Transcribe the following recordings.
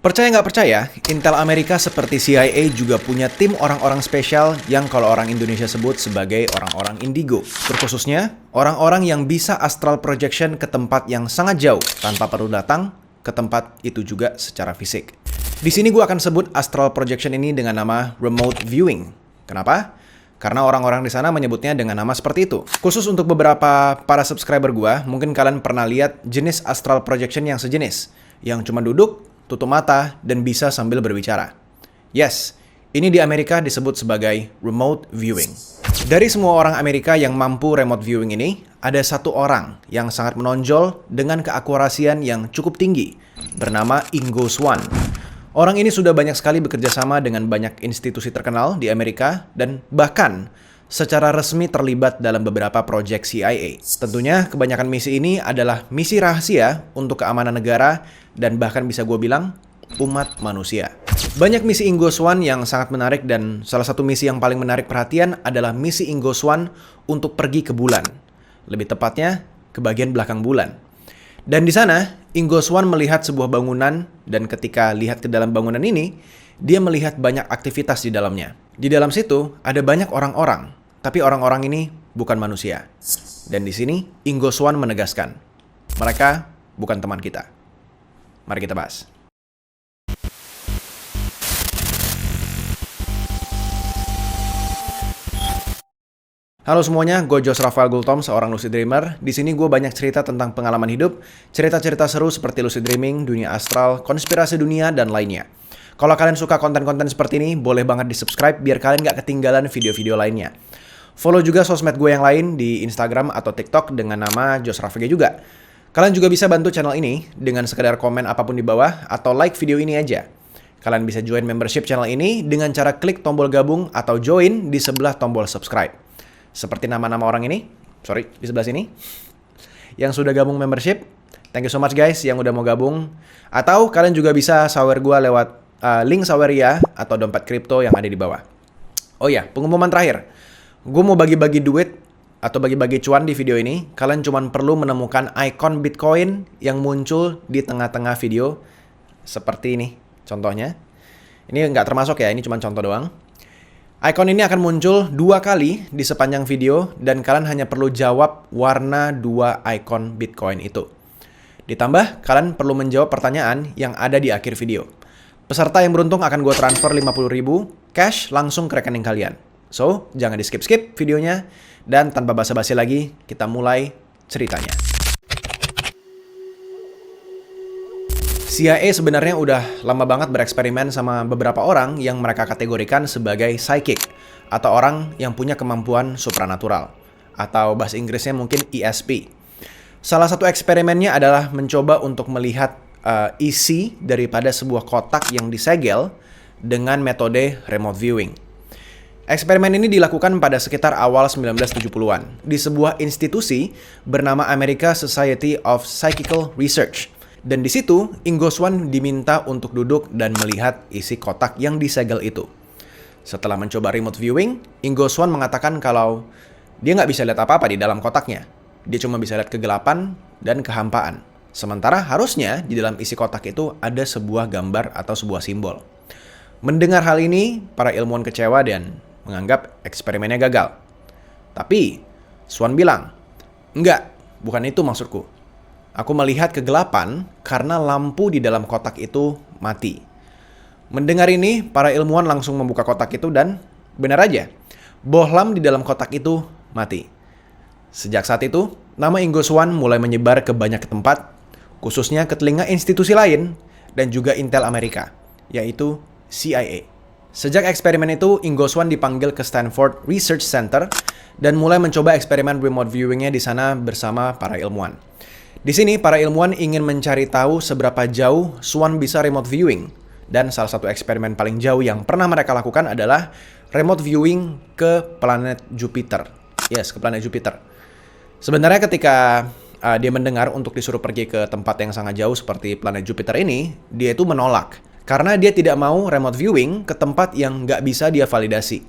Percaya nggak percaya, Intel Amerika seperti CIA juga punya tim orang-orang spesial yang kalau orang Indonesia sebut sebagai orang-orang indigo. Terkhususnya, orang-orang yang bisa astral projection ke tempat yang sangat jauh tanpa perlu datang ke tempat itu juga secara fisik. Di sini gue akan sebut astral projection ini dengan nama remote viewing. Kenapa? Karena orang-orang di sana menyebutnya dengan nama seperti itu. Khusus untuk beberapa para subscriber gue, mungkin kalian pernah lihat jenis astral projection yang sejenis, yang cuma duduk, tutup mata, dan bisa sambil berbicara. Yes, ini di Amerika disebut sebagai remote viewing. Dari semua orang Amerika yang mampu remote viewing ini, ada satu orang yang sangat menonjol dengan keakurasian yang cukup tinggi, bernama Ingo Swann. Orang ini sudah banyak sekali bekerja sama dengan banyak institusi terkenal di Amerika, dan bahkan secara resmi terlibat dalam beberapa proyek CIA. Tentunya kebanyakan misi ini adalah misi rahasia untuk keamanan negara dan bahkan bisa gue bilang umat manusia. Banyak misi Ingo Swann yang sangat menarik dan salah satu misi yang paling menarik perhatian adalah misi Ingo Swann untuk pergi ke bulan. Lebih tepatnya ke bagian belakang bulan. Dan di sana Ingo Swann melihat sebuah bangunan dan ketika lihat ke dalam bangunan ini, dia melihat banyak aktivitas di dalamnya. Di dalam situ ada banyak orang-orang. Tapi orang-orang ini bukan manusia. Dan di sini Ingo Swann menegaskan, mereka bukan teman kita. Mari kita bahas. Halo semuanya, gue Josh Rafael Gultom, seorang lucid dreamer. Di sini gue banyak cerita tentang pengalaman hidup, cerita-cerita seru seperti lucid dreaming, dunia astral, konspirasi dunia, dan lainnya. Kalau kalian suka konten-konten seperti ini, boleh banget di-subscribe biar kalian gak ketinggalan video-video lainnya. Follow juga sosmed gue yang lain di Instagram atau TikTok dengan nama Josh Rafael juga. Kalian juga bisa bantu channel ini dengan sekedar komen apapun di bawah atau like video ini aja. Kalian bisa join membership channel ini dengan cara klik tombol gabung atau join di sebelah tombol subscribe. Seperti nama-nama orang ini, di sebelah sini. Yang sudah gabung membership, thank you so much guys yang udah mau gabung. Atau kalian juga bisa sawer gue lewat link Saweria atau dompet kripto yang ada di bawah. Oh ya, pengumuman terakhir. Gue mau bagi-bagi duit atau bagi-bagi cuan di video ini. Kalian cuma perlu menemukan icon Bitcoin yang muncul di tengah-tengah video. Seperti ini contohnya. Ini nggak termasuk ya, ini cuma contoh doang. Icon ini akan muncul 2 kali di sepanjang video dan kalian hanya perlu jawab warna 2 icon Bitcoin itu. Ditambah, kalian perlu menjawab pertanyaan yang ada di akhir video. Peserta yang beruntung akan gue transfer 50.000 cash langsung ke rekening kalian. So, jangan di skip-skip videonya, dan tanpa basa-basi lagi, kita mulai ceritanya. CIA sebenarnya udah lama banget bereksperimen sama beberapa orang yang mereka kategorikan sebagai psychic, atau orang yang punya kemampuan supranatural, atau bahasa Inggrisnya mungkin ESP. Salah satu eksperimennya adalah mencoba untuk melihat isi daripada sebuah kotak yang disegel dengan metode remote viewing. Eksperimen ini dilakukan pada sekitar awal 1970-an di sebuah institusi bernama American Society of Psychical Research. Dan di situ, Ingo Swann diminta untuk duduk dan melihat isi kotak yang disegel itu. Setelah mencoba remote viewing, Ingo Swann mengatakan kalau dia nggak bisa lihat apa-apa di dalam kotaknya. Dia cuma bisa lihat kegelapan dan kehampaan. Sementara harusnya di dalam isi kotak itu ada sebuah gambar atau sebuah simbol. Mendengar hal ini, para ilmuwan kecewa dan menganggap eksperimennya gagal. Tapi, Swann bilang, enggak, bukan itu maksudku. Aku melihat kegelapan karena lampu di dalam kotak itu mati. Mendengar ini, para ilmuwan langsung membuka kotak itu dan benar aja, bohlam di dalam kotak itu mati. Sejak saat itu, nama Ingo Swann mulai menyebar ke banyak tempat, khususnya ke telinga institusi lain dan juga Intel Amerika, yaitu CIA. Sejak eksperimen itu, Ingo Swann dipanggil ke Stanford Research Center dan mulai mencoba eksperimen remote viewing-nya di sana bersama para ilmuwan. Di sini, para ilmuwan ingin mencari tahu seberapa jauh Swann bisa remote viewing. Dan salah satu eksperimen paling jauh yang pernah mereka lakukan adalah remote viewing ke planet Jupiter. Yes, ke planet Jupiter. Sebenarnya ketika dia mendengar untuk disuruh pergi ke tempat yang sangat jauh seperti planet Jupiter ini, dia itu menolak. Karena dia tidak mau remote viewing ke tempat yang nggak bisa dia validasi.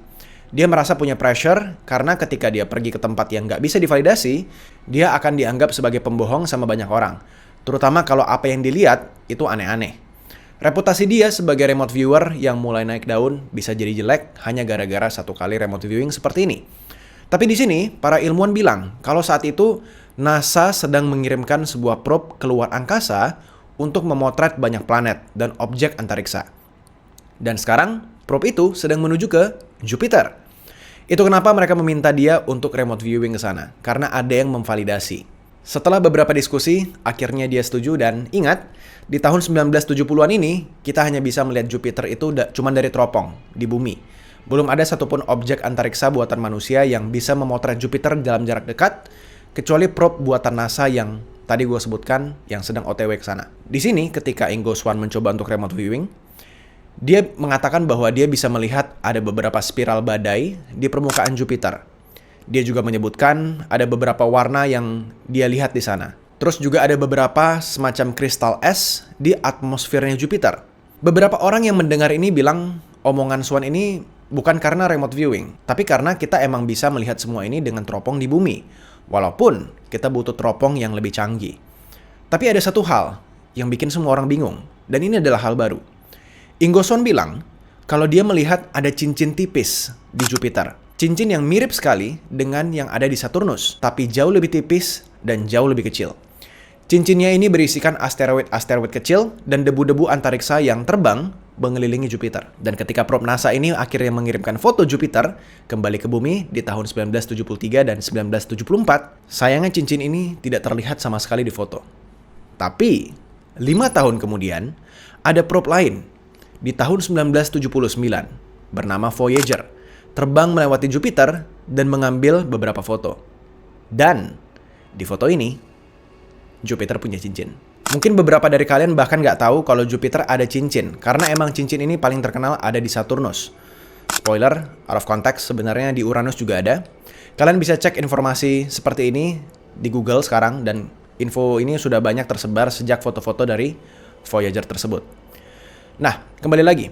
Dia merasa punya pressure karena ketika dia pergi ke tempat yang nggak bisa divalidasi, dia akan dianggap sebagai pembohong sama banyak orang. Terutama kalau apa yang dilihat itu aneh-aneh. Reputasi dia sebagai remote viewer yang mulai naik daun bisa jadi jelek hanya gara-gara satu kali remote viewing seperti ini. Tapi di sini, para ilmuwan bilang kalau saat itu NASA sedang mengirimkan sebuah probe keluar angkasa untuk memotret banyak planet dan objek antariksa. Dan sekarang, probe itu sedang menuju ke Jupiter. Itu kenapa mereka meminta dia untuk remote viewing ke sana, karena ada yang memvalidasi. Setelah beberapa diskusi, akhirnya dia setuju dan ingat, di tahun 1970-an ini, kita hanya bisa melihat Jupiter itu cuma dari teropong, di bumi. Belum ada satupun objek antariksa buatan manusia yang bisa memotret Jupiter dalam jarak dekat, kecuali probe buatan NASA yang tadi gue sebutkan, yang sedang OTW ke sana. Di sini, ketika Ingo Swann mencoba untuk remote viewing, dia mengatakan bahwa dia bisa melihat ada beberapa spiral badai di permukaan Jupiter. Dia juga menyebutkan ada beberapa warna yang dia lihat di sana. Terus juga ada beberapa semacam kristal es di atmosfernya Jupiter. Beberapa orang yang mendengar ini bilang omongan Swann ini bukan karena remote viewing, tapi karena kita emang bisa melihat semua ini dengan teropong di bumi. Walaupun kita butuh teropong yang lebih canggih. Tapi ada satu hal yang bikin semua orang bingung, dan ini adalah hal baru. Ingo Swann bilang kalau dia melihat ada cincin tipis di Jupiter. Cincin yang mirip sekali dengan yang ada di Saturnus, tapi jauh lebih tipis dan jauh lebih kecil. Cincinnya ini berisikan asteroid-asteroid kecil dan debu-debu antariksa yang terbang mengelilingi Jupiter. Dan ketika probe NASA ini akhirnya mengirimkan foto Jupiter kembali ke bumi di tahun 1973 dan 1974, sayangnya cincin ini tidak terlihat sama sekali di foto. Tapi, 5 tahun kemudian, ada probe lain di tahun 1979 bernama Voyager terbang melewati Jupiter dan mengambil beberapa foto. Dan di foto ini, Jupiter punya cincin. Mungkin beberapa dari kalian bahkan nggak tahu kalau Jupiter ada cincin, karena emang cincin ini paling terkenal ada di Saturnus. Spoiler, out of context, sebenarnya di Uranus juga ada. Kalian bisa cek informasi seperti ini di Google sekarang, dan info ini sudah banyak tersebar sejak foto-foto dari Voyager tersebut. Nah, kembali lagi.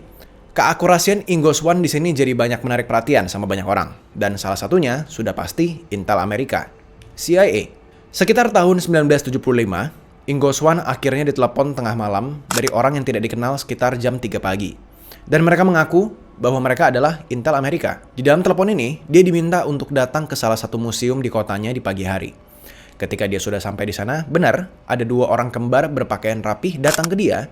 Keakurasian Ingo Swann di sini jadi banyak menarik perhatian sama banyak orang. Dan salah satunya sudah pasti Intel Amerika, CIA. Sekitar tahun 1975, Ingo Swann akhirnya ditelepon tengah malam dari orang yang tidak dikenal sekitar jam 3 pagi. Dan mereka mengaku bahwa mereka adalah Intel Amerika. Di dalam telepon ini, dia diminta untuk datang ke salah satu museum di kotanya di pagi hari. Ketika dia sudah sampai di sana, benar, ada 2 orang kembar berpakaian rapih datang ke dia,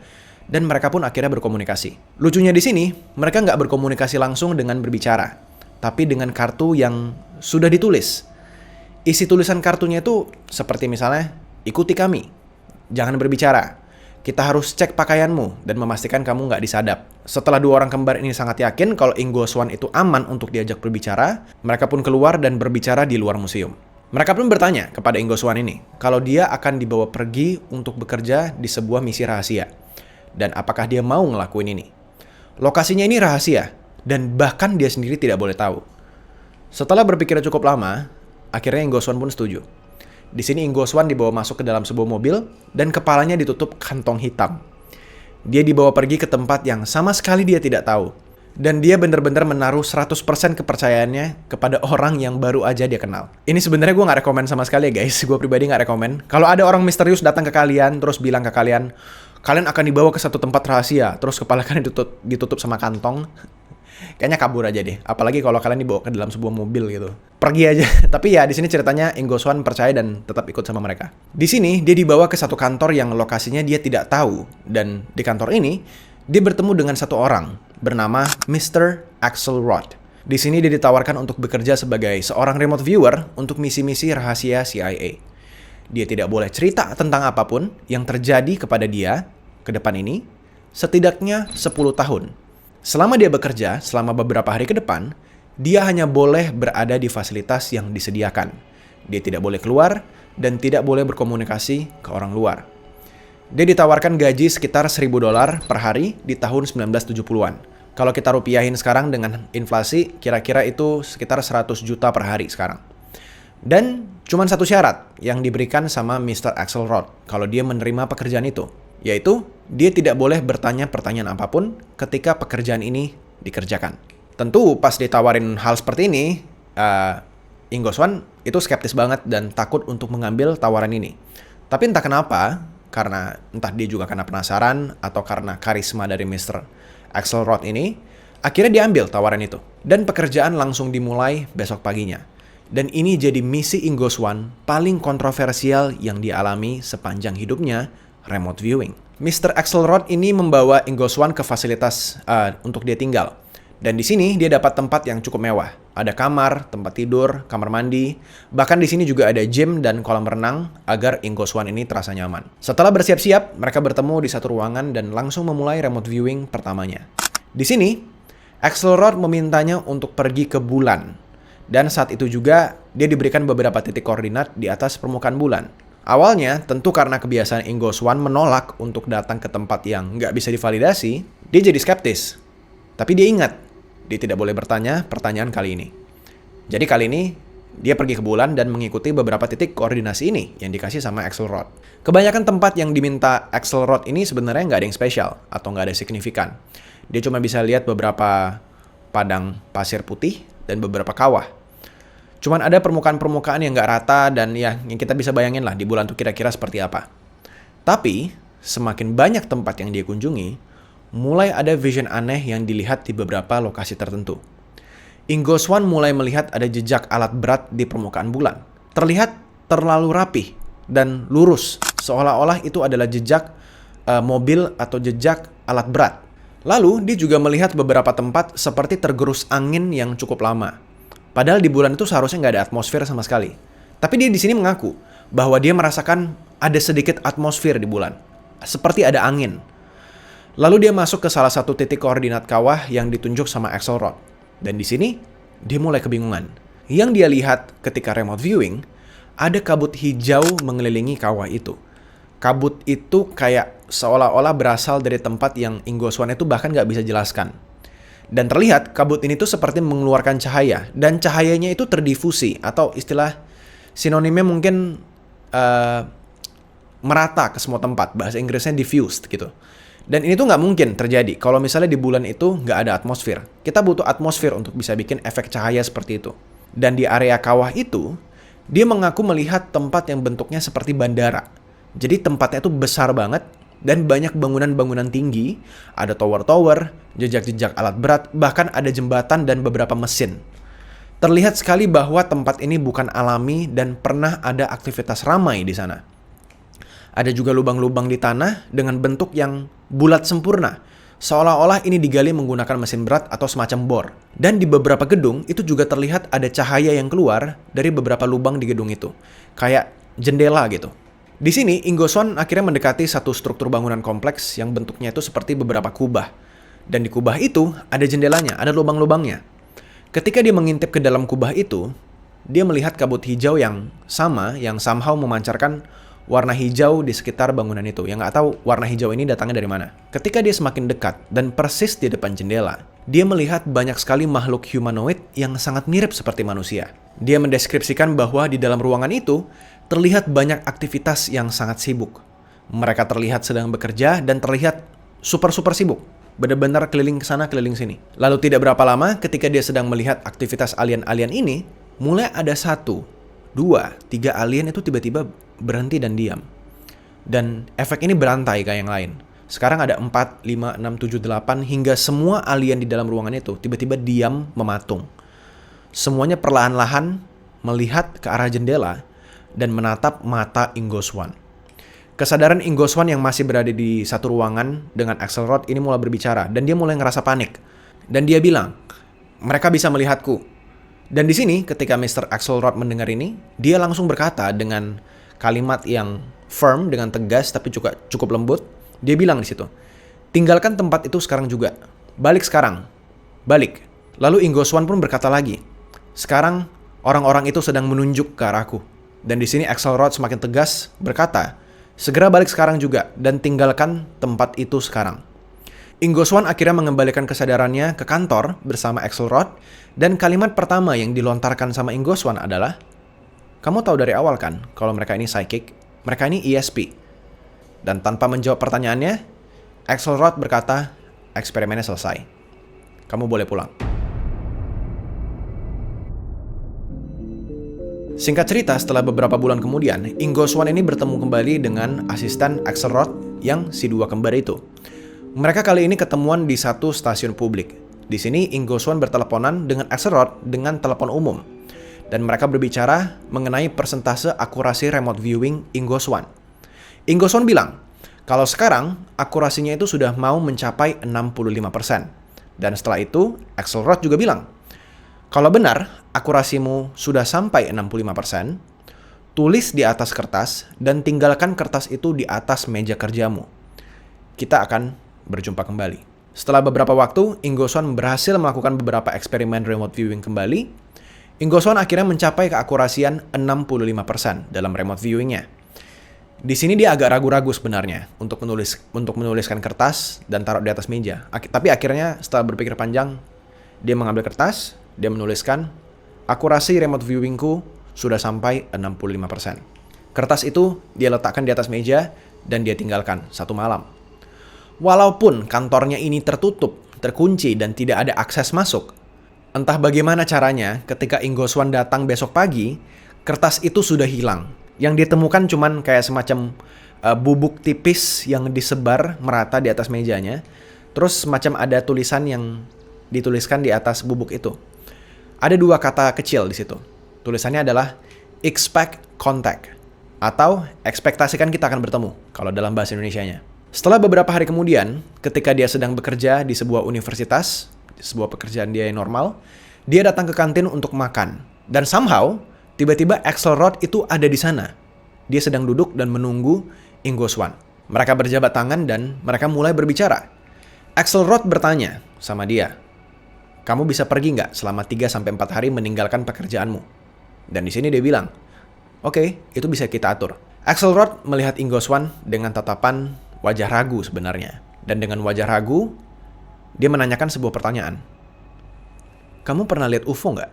dan mereka pun akhirnya berkomunikasi. Lucunya di sini, mereka nggak berkomunikasi langsung dengan berbicara, tapi dengan kartu yang sudah ditulis. Isi tulisan kartunya itu seperti misalnya, ikuti kami, jangan berbicara, kita harus cek pakaianmu, dan memastikan kamu nggak disadap. Setelah 2 orang kembar ini sangat yakin kalau Ingo Swann itu aman untuk diajak berbicara, mereka pun keluar dan berbicara di luar museum. Mereka pun bertanya kepada Ingo Swann ini, kalau dia akan dibawa pergi untuk bekerja di sebuah misi rahasia. Dan apakah dia mau ngelakuin ini? Lokasinya ini rahasia, dan bahkan dia sendiri tidak boleh tahu. Setelah berpikir cukup lama, akhirnya Ingo Swann pun setuju. Di sini Ingo Swann dibawa masuk ke dalam sebuah mobil, dan kepalanya ditutup kantong hitam. Dia dibawa pergi ke tempat yang sama sekali dia tidak tahu. Dan dia benar-benar menaruh 100% kepercayaannya kepada orang yang baru aja dia kenal. Ini sebenarnya gue nggak rekomen sama sekali ya guys. Gue pribadi nggak rekomen. Kalau ada orang misterius datang ke kalian, terus bilang ke kalian, kalian akan dibawa ke satu tempat rahasia, terus kepala kalian ditutup sama kantong, kayaknya kabur aja deh. Apalagi kalau kalian dibawa ke dalam sebuah mobil gitu. Pergi aja. Tapi ya di sini ceritanya Ingo Swann percaya dan tetap ikut sama mereka. Di sini dia dibawa ke satu kantor yang lokasinya dia tidak tahu, dan di kantor ini dia bertemu dengan satu orang bernama Mr. Axelrod. Di sini dia ditawarkan untuk bekerja sebagai seorang remote viewer untuk misi-misi rahasia CIA. Dia tidak boleh cerita tentang apapun yang terjadi kepada dia ke depan ini, setidaknya 10 tahun. Selama dia bekerja, selama beberapa hari ke depan, dia hanya boleh berada di fasilitas yang disediakan. Dia tidak boleh keluar dan tidak boleh berkomunikasi ke orang luar. Dia ditawarkan gaji sekitar $1.000 per hari di tahun 1970-an. Kalau kita rupiahin sekarang dengan inflasi, kira-kira itu sekitar 100 juta per hari sekarang. Dan cuma satu syarat yang diberikan sama Mr. Axelrod kalau dia menerima pekerjaan itu, yaitu dia tidak boleh bertanya pertanyaan apapun ketika pekerjaan ini dikerjakan. Tentu pas ditawarin hal seperti ini, Ingo Swann itu skeptis banget dan takut untuk mengambil tawaran ini. Tapi entah kenapa, karena entah dia juga karena penasaran atau karena karisma dari Mr. Axelrod ini, akhirnya diambil tawaran itu. Dan pekerjaan langsung dimulai besok paginya. Dan ini jadi misi Ingo Swann paling kontroversial yang dialami sepanjang hidupnya, remote viewing. Mr. Axelrod ini membawa Ingo Swann ke fasilitas untuk dia tinggal. Dan di sini dia dapat tempat yang cukup mewah. Ada kamar, tempat tidur, kamar mandi. Bahkan di sini juga ada gym dan kolam renang agar Ingo Swann ini terasa nyaman. Setelah bersiap-siap, mereka bertemu di satu ruangan dan langsung memulai remote viewing pertamanya. Di sini, Axelrod memintanya untuk pergi ke bulan. Dan saat itu juga, dia diberikan beberapa titik koordinat di atas permukaan bulan. Awalnya, tentu karena kebiasaan Ingo Swann menolak untuk datang ke tempat yang nggak bisa divalidasi, dia jadi skeptis. Tapi dia ingat, dia tidak boleh bertanya pertanyaan kali ini. Jadi kali ini, dia pergi ke bulan dan mengikuti beberapa titik koordinasi ini yang dikasih sama Axelrod. Kebanyakan tempat yang diminta Axelrod ini sebenarnya nggak ada yang spesial atau nggak ada yang signifikan. Dia cuma bisa lihat beberapa padang pasir putih dan beberapa kawah. Cuman ada permukaan-permukaan yang nggak rata dan ya yang kita bisa bayangin lah di bulan tuh kira-kira seperti apa. Tapi, semakin banyak tempat yang dia kunjungi, mulai ada vision aneh yang dilihat di beberapa lokasi tertentu. Ingo Swann mulai melihat ada jejak alat berat di permukaan bulan. Terlihat terlalu rapih dan lurus, seolah-olah itu adalah jejak mobil atau jejak alat berat. Lalu, dia juga melihat beberapa tempat seperti tergerus angin yang cukup lama. Padahal di bulan itu seharusnya nggak ada atmosfer sama sekali. Tapi dia di sini mengaku bahwa dia merasakan ada sedikit atmosfer di bulan. Seperti ada angin. Lalu dia masuk ke salah satu titik koordinat kawah yang ditunjuk sama Axelrod. Dan di sini, dia mulai kebingungan. Yang dia lihat ketika remote viewing, ada kabut hijau mengelilingi kawah itu. Kabut itu kayak seolah-olah berasal dari tempat yang Ingo Swann itu bahkan nggak bisa jelaskan. Dan terlihat kabut ini tuh seperti mengeluarkan cahaya. Dan cahayanya itu terdifusi. Atau istilah sinonimnya mungkin merata ke semua tempat. Bahasa Inggrisnya diffused gitu. Dan ini tuh nggak mungkin terjadi kalau misalnya di bulan itu nggak ada atmosfer. Kita butuh atmosfer untuk bisa bikin efek cahaya seperti itu. Dan di area kawah itu, dia mengaku melihat tempat yang bentuknya seperti bandara. Jadi tempatnya itu besar banget dan banyak bangunan-bangunan tinggi, ada tower-tower, jejak-jejak alat berat, bahkan ada jembatan dan beberapa mesin. Terlihat sekali bahwa tempat ini bukan alami dan pernah ada aktivitas ramai di sana. Ada juga lubang-lubang di tanah dengan bentuk yang bulat sempurna, seolah-olah ini digali menggunakan mesin berat atau semacam bor. Dan di beberapa gedung itu juga terlihat ada cahaya yang keluar dari beberapa lubang di gedung itu, kayak jendela gitu. Di sini, Ingo Swann akhirnya mendekati satu struktur bangunan kompleks yang bentuknya itu seperti beberapa kubah. Dan di kubah itu ada jendelanya, ada lubang-lubangnya. Ketika dia mengintip ke dalam kubah itu, dia melihat kabut hijau yang sama, yang somehow memancarkan warna hijau di sekitar bangunan itu. Yang nggak tahu warna hijau ini datangnya dari mana. Ketika dia semakin dekat dan persis di depan jendela, dia melihat banyak sekali makhluk humanoid yang sangat mirip seperti manusia. Dia mendeskripsikan bahwa di dalam ruangan itu terlihat banyak aktivitas yang sangat sibuk. Mereka terlihat sedang bekerja dan terlihat super sibuk. Benar-benar keliling ke sana, keliling sini. Lalu tidak berapa lama ketika dia sedang melihat aktivitas alien-alien ini, mulai ada 1, 2, 3 alien itu tiba-tiba berhenti dan diam. Dan efek ini berantai kayak yang lain. Sekarang ada 4, 5, 6, 7, 8 hingga semua alien di dalam ruangan itu tiba-tiba diam mematung. Semuanya perlahan-lahan melihat ke arah jendela dan menatap mata Ingo Swann. Kesadaran Ingo Swann yang masih berada di satu ruangan dengan Axelrod ini mulai berbicara dan dia mulai ngerasa panik. Dan dia bilang, mereka bisa melihatku. Dan di sini ketika Mr. Axelrod mendengar ini, dia langsung berkata dengan kalimat yang firm, dengan tegas tapi juga cukup lembut. Dia bilang di situ, tinggalkan tempat itu sekarang juga. Balik sekarang. Balik. Lalu Ingo Swann pun berkata lagi, sekarang orang-orang itu sedang menunjuk ke arahku. Dan di sini Axelrod semakin tegas berkata, segera balik sekarang juga dan tinggalkan tempat itu sekarang. Ingo Swann akhirnya mengembalikan kesadarannya ke kantor bersama Axelrod dan kalimat pertama yang dilontarkan sama Ingo Swann adalah, kamu tahu dari awal kan kalau mereka ini psychic, mereka ini ESP. Dan tanpa menjawab pertanyaannya, Axelrod berkata, eksperimennya selesai. Kamu boleh pulang. Singkat cerita, setelah beberapa bulan kemudian, Ingo Swan ini bertemu kembali dengan asisten Axelrod yang si dua kembar itu. Mereka kali ini ketemuan di satu stasiun publik. Di sini Ingo Swan berteleponan dengan Axelrod dengan telepon umum. Dan mereka berbicara mengenai persentase akurasi remote viewing Ingo Swan. Ingo Swan bilang, kalau sekarang akurasinya itu sudah mau mencapai 65%. Dan setelah itu, Axelrod juga bilang, kalau benar akurasimu sudah sampai 65%, tulis di atas kertas dan tinggalkan kertas itu di atas meja kerjamu. Kita akan berjumpa kembali. Setelah beberapa waktu, Ingo Swan berhasil melakukan beberapa eksperimen remote viewing kembali. Ingo Swan akhirnya mencapai keakurasian 65% dalam remote viewingnya. Di sini dia agak ragu-ragu sebenarnya untuk menuliskan kertas dan taruh di atas meja. Tapi akhirnya setelah berpikir panjang, dia mengambil kertas, dia menuliskan, akurasi remote viewingku sudah sampai 65%. Kertas itu dia letakkan di atas meja dan dia tinggalkan satu malam. Walaupun kantornya ini tertutup, terkunci dan tidak ada akses masuk, entah bagaimana caranya ketika Ingo Swan datang besok pagi, kertas itu sudah hilang. Yang ditemukan cuman kayak semacam bubuk tipis yang disebar merata di atas mejanya. Terus semacam ada tulisan yang dituliskan di atas bubuk itu. Ada dua kata kecil di situ. Tulisannya adalah expect contact atau ekspektasikan kita akan bertemu kalau dalam bahasa Indonesianya. Setelah beberapa hari kemudian, ketika dia sedang bekerja di sebuah universitas, di sebuah pekerjaan dia yang normal, dia datang ke kantin untuk makan. Dan somehow, tiba-tiba Axelrod itu ada di sana. Dia sedang duduk dan menunggu Ingo Swan. Mereka berjabat tangan dan mereka mulai berbicara. Axelrod bertanya sama dia, kamu bisa pergi nggak selama 3-4 hari meninggalkan pekerjaanmu? Dan di sini dia bilang, oke, itu bisa kita atur. Axelrod melihat Ingo Swan dengan tatapan wajah ragu sebenarnya. Dan dengan wajah ragu, dia menanyakan sebuah pertanyaan. Kamu pernah lihat UFO nggak?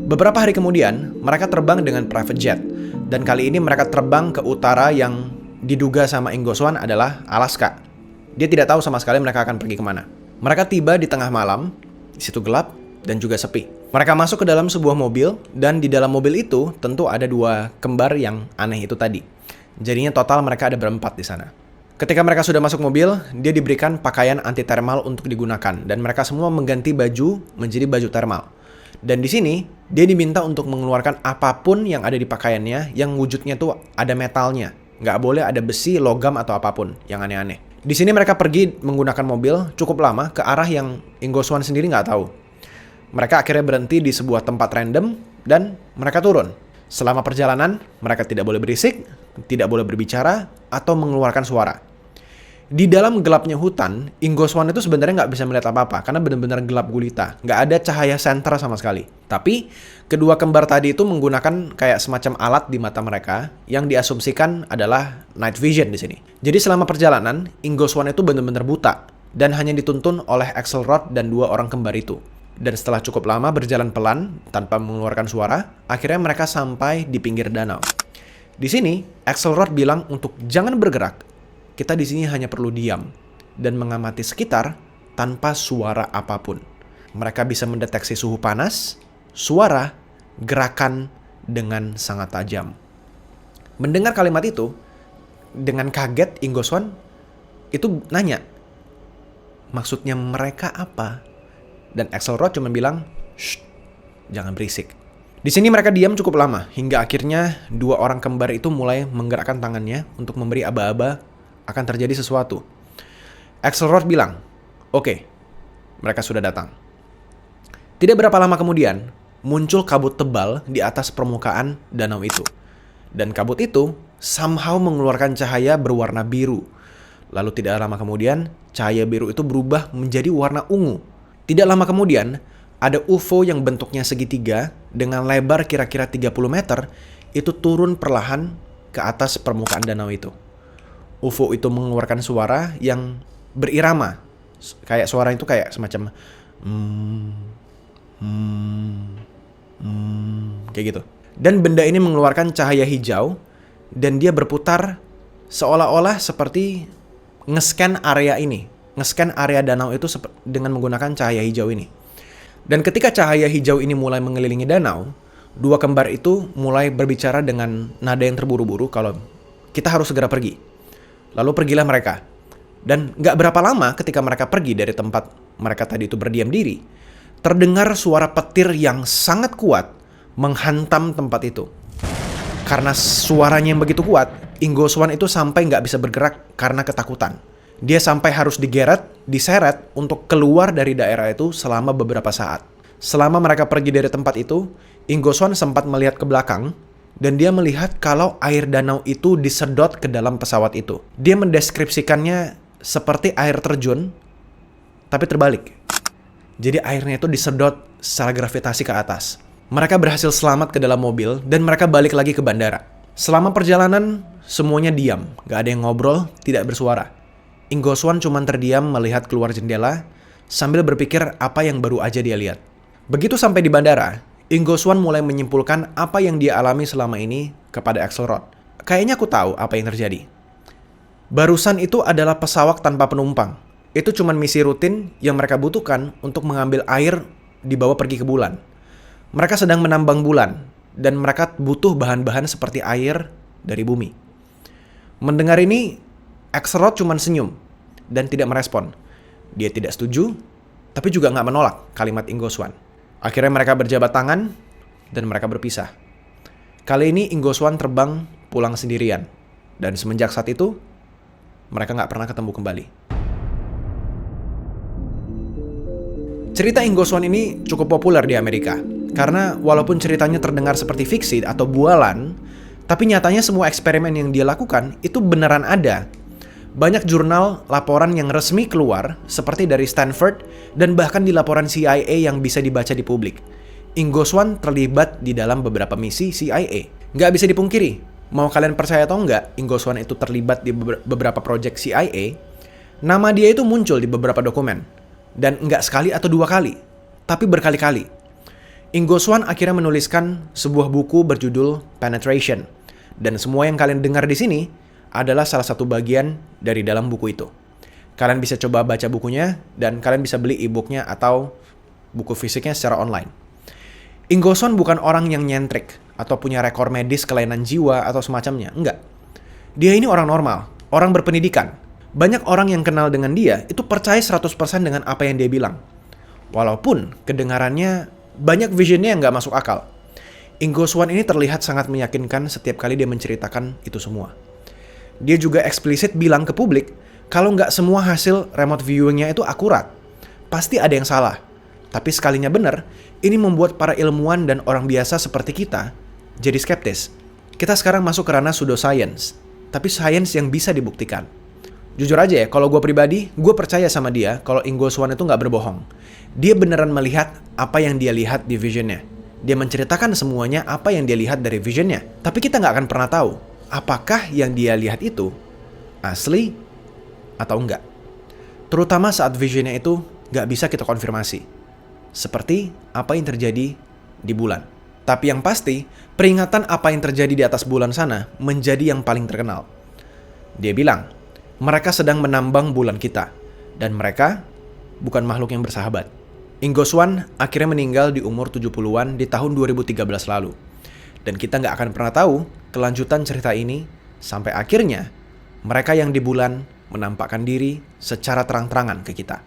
Beberapa hari kemudian, mereka terbang dengan private jet. Dan kali ini mereka terbang ke utara yang diduga sama Ingo Swan adalah Alaska. Dia tidak tahu sama sekali mereka akan pergi kemana. Mereka tiba di tengah malam, di situ gelap dan juga sepi. Mereka masuk ke dalam sebuah mobil, dan di dalam mobil itu tentu ada dua kembar yang aneh itu tadi. Jadinya total mereka ada berempat di sana. Ketika mereka sudah masuk mobil, dia diberikan pakaian anti thermal untuk digunakan, dan mereka semua mengganti baju menjadi baju thermal. Dan di sini, dia diminta untuk mengeluarkan apapun yang ada di pakaiannya yang wujudnya tuh ada metalnya. Nggak boleh ada besi, logam, atau apapun yang aneh-aneh. Di sini mereka pergi menggunakan mobil cukup lama ke arah yang Ingo Swan sendiri nggak tahu. Mereka akhirnya berhenti di sebuah tempat random dan mereka turun. Selama perjalanan, mereka tidak boleh berisik, tidak boleh berbicara, atau mengeluarkan suara. Di dalam gelapnya hutan, Ingo Swan itu sebenarnya nggak bisa melihat apa-apa karena benar-benar gelap gulita. Nggak ada cahaya senter sama sekali. Tapi, kedua kembar tadi itu menggunakan kayak semacam alat di mata mereka yang diasumsikan adalah night vision di sini. Jadi selama perjalanan, Ingo Swan itu benar-benar buta dan hanya dituntun oleh Axelrod dan dua orang kembar itu. Dan setelah cukup lama berjalan pelan tanpa mengeluarkan suara, akhirnya mereka sampai di pinggir danau. Di sini, Axelrod bilang untuk jangan bergerak. Kita di sini hanya perlu diam dan mengamati sekitar tanpa suara apapun. Mereka bisa mendeteksi suhu panas, suara, gerakan dengan sangat tajam. Mendengar kalimat itu, dengan kaget Ingo Swan itu nanya, maksudnya mereka apa? Dan Axelrod cuma bilang, shh, jangan berisik. Di sini mereka diam cukup lama, hingga akhirnya dua orang kembar itu mulai menggerakkan tangannya untuk memberi aba-aba akan terjadi sesuatu. Axelrod bilang, oke, mereka sudah datang. Tidak berapa lama kemudian, muncul kabut tebal di atas permukaan danau itu. Dan kabut itu somehow mengeluarkan cahaya berwarna biru. Lalu tidak lama kemudian, cahaya biru itu berubah menjadi warna ungu. Tidak lama kemudian, ada UFO yang bentuknya segitiga dengan lebar kira-kira 30 meter, itu turun perlahan ke atas permukaan danau itu. UFO itu mengeluarkan suara yang berirama. Kayak suara itu kayak semacam kayak gitu. Dan benda ini mengeluarkan cahaya hijau dan dia berputar seolah-olah seperti nge-scan area ini. Nge-scan area danau itu dengan menggunakan cahaya hijau ini. Dan ketika cahaya hijau ini mulai mengelilingi danau, dua kembar itu mulai berbicara dengan nada yang terburu-buru kalau kita harus segera pergi. Lalu pergilah mereka. Dan gak berapa lama ketika mereka pergi dari tempat mereka tadi itu berdiam diri, terdengar suara petir yang sangat kuat menghantam tempat itu. Karena suaranya yang begitu kuat, Ingo Swan itu sampai gak bisa bergerak karena ketakutan. Dia sampai harus diseret untuk keluar dari daerah itu selama beberapa saat. Selama mereka pergi dari tempat itu, Ingo Swan sempat melihat ke belakang dan dia melihat kalau air danau itu disedot ke dalam pesawat itu. Dia mendeskripsikannya seperti air terjun, tapi terbalik. Jadi airnya itu disedot secara gravitasi ke atas. Mereka berhasil selamat ke dalam mobil dan mereka balik lagi ke bandara. Selama perjalanan, semuanya diam. Gak ada yang ngobrol, tidak bersuara. Ingo Swan cuma terdiam melihat keluar jendela sambil berpikir apa yang baru aja dia lihat. Begitu sampai di bandara, Ingo Swan mulai menyimpulkan apa yang dia alami selama ini kepada Axelrod. Kayaknya aku tahu apa yang terjadi. Barusan itu adalah pesawat tanpa penumpang. Itu cuma misi rutin yang mereka butuhkan untuk mengambil air dibawa pergi ke bulan. Mereka sedang menambang bulan dan mereka butuh bahan-bahan seperti air dari bumi. Mendengar ini, Axelrod cuma senyum dan tidak merespon. Dia tidak setuju, tapi juga nggak menolak kalimat Ingo Swan. Akhirnya mereka berjabat tangan dan mereka berpisah. Kali ini Ingo Swan terbang pulang sendirian. Dan semenjak saat itu, mereka nggak pernah ketemu kembali. Cerita Ingo Swan ini cukup populer di Amerika. Karena walaupun ceritanya terdengar seperti fiksi atau bualan, tapi nyatanya semua eksperimen yang dia lakukan itu beneran ada. Banyak jurnal laporan yang resmi keluar, seperti dari Stanford, dan bahkan di laporan CIA yang bisa dibaca di publik. Ingo Swan terlibat di dalam beberapa misi CIA. Nggak bisa dipungkiri, mau kalian percaya atau nggak, Ingo Swan itu terlibat di beberapa proyek CIA, nama dia itu muncul di beberapa dokumen. Dan nggak sekali atau dua kali, tapi berkali-kali. Ingo Swan akhirnya menuliskan sebuah buku berjudul Penetration. Dan semua yang kalian dengar di sini adalah salah satu bagian dari dalam buku itu. Kalian bisa coba baca bukunya dan kalian bisa beli e-booknya atau buku fisiknya secara online. Ingo Swan bukan orang yang nyentrik atau punya rekor medis kelainan jiwa atau semacamnya. Enggak. Dia ini orang normal, orang berpendidikan. Banyak orang yang kenal dengan dia itu percaya 100% dengan apa yang dia bilang. Walaupun kedengarannya banyak visionnya yang nggak masuk akal. Ingo Swan ini terlihat sangat meyakinkan setiap kali dia menceritakan itu semua. Dia juga eksplisit bilang ke publik kalau nggak semua hasil remote viewingnya itu akurat. Pasti ada yang salah. Tapi sekalinya benar, ini membuat para ilmuwan dan orang biasa seperti kita jadi skeptis. Kita sekarang masuk ke ranah pseudoscience, tapi science yang bisa dibuktikan. Jujur aja ya, kalau gue pribadi, gue percaya sama dia kalau Ingo Swan itu nggak berbohong. Dia beneran melihat apa yang dia lihat di visionnya. Dia menceritakan semuanya apa yang dia lihat dari visionnya. Tapi kita nggak akan pernah tahu apakah yang dia lihat itu asli atau enggak. Terutama saat visionnya itu nggak bisa kita konfirmasi. Seperti apa yang terjadi di bulan. Tapi yang pasti, peringatan apa yang terjadi di atas bulan sana menjadi yang paling terkenal. Dia bilang, mereka sedang menambang bulan kita. Dan mereka bukan makhluk yang bersahabat. Ingo Swan akhirnya meninggal di umur 70-an di tahun 2013 lalu. Dan kita nggak akan pernah tahu kelanjutan cerita ini sampai akhirnya mereka yang di bulan menampakkan diri secara terang-terangan ke kita.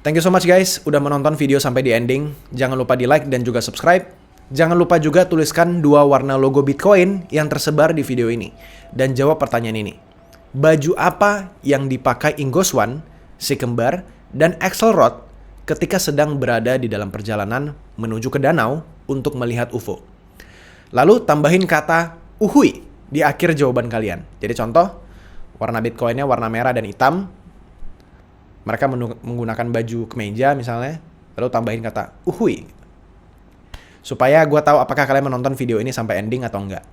Thank you so much guys udah menonton video sampai di ending. Jangan lupa di like dan juga subscribe. Jangan lupa juga tuliskan 2 warna logo Bitcoin yang tersebar di video ini. Dan jawab pertanyaan ini. Baju apa yang dipakai Ingo Swan, si kembar, dan Axelrod ketika sedang berada di dalam perjalanan menuju ke danau untuk melihat UFO? Lalu tambahin kata uhui di akhir jawaban kalian. Jadi contoh, warna Bitcoinnya warna merah dan hitam. Mereka menggunakan baju kemeja misalnya. Lalu tambahin kata uhui. Supaya gue tahu apakah kalian menonton video ini sampai ending atau enggak.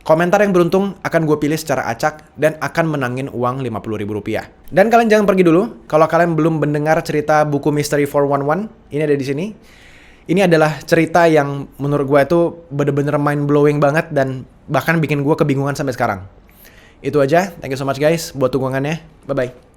Komentar yang beruntung akan gue pilih secara acak dan akan menangin uang Rp50.000. Dan kalian jangan pergi dulu. Kalau kalian belum mendengar cerita buku Mystery 411, ini ada di sini. Ini adalah cerita yang menurut gue itu bener-bener mind-blowing banget dan bahkan bikin gue kebingungan sampai sekarang. Itu aja. Thank you so much guys buat dukungannya. Bye-bye.